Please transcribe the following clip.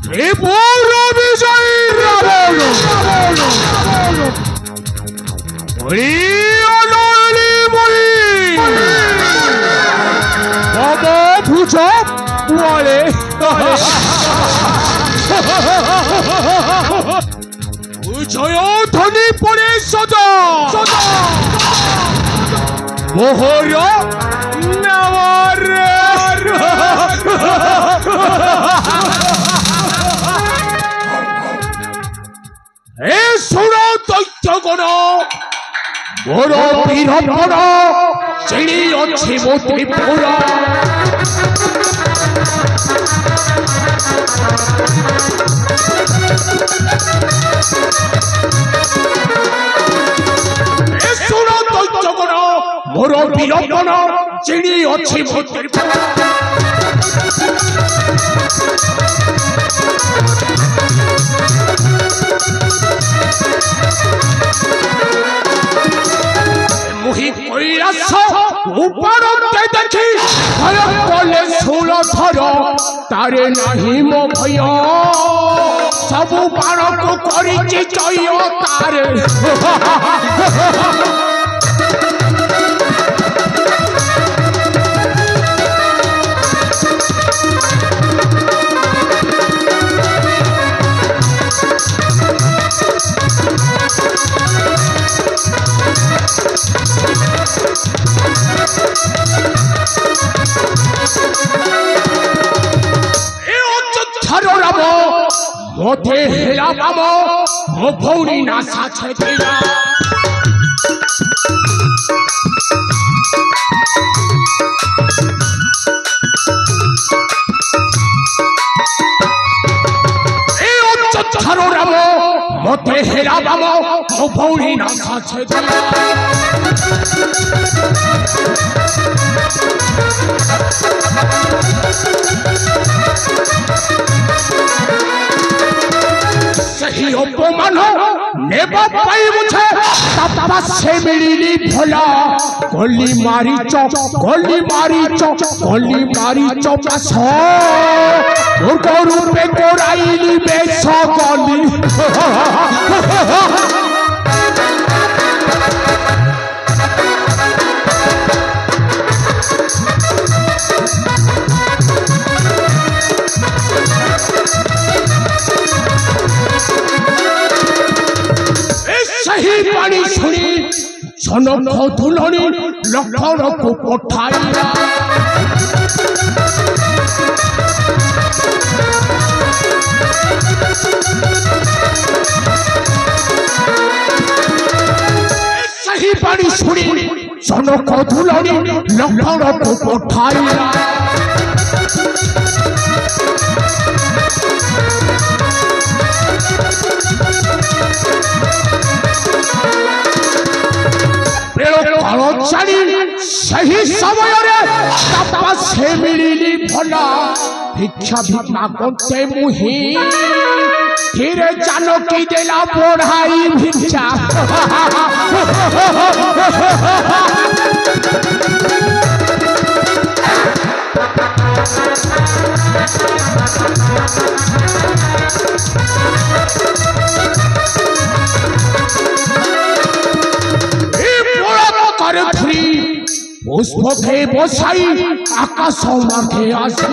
ত্রিপুরা বিজয়ী রাবণ ভুজ বলে বিজয় ধ্বনি পড়ে সদা মোহর নেওয়ার এ শুনো দৈত্যগণ বড় বীরগণ যিনি আছে মো ত্রিপুরা এ শুনো দৈত্যগণ বড় বীরগণ যিনি আছে মো ত্রিপুরা মুহি কৈলাস উপরতে দেখি ভয় কলে ষোলধর তারে নাহি মো ভয় সবু বাণকু করিছি জয় তারে মধ্যে হেলা পাব মো ভৌরি নাশা ছেদিলা এই অত্যাচার রাম মধ্যে হেলা পাব মো ভৌরি নাশা ছেদিলা सही अपमान नेब पाई मुझे तब से मिली भोला गोली मारी चौपास रूपे गोराइली बेस गली सही पानी सुनी जनक दुलनी लखन को पठाइला सही पानी सुनी जनक दुलनी लखन को पठाइला सही समय से मिली भला भिक्षा भिक्षा करते मुही फिर जानकी देला पढ़ाई भिक्षा पुष्प के बसाई आकाश मार्गे आसी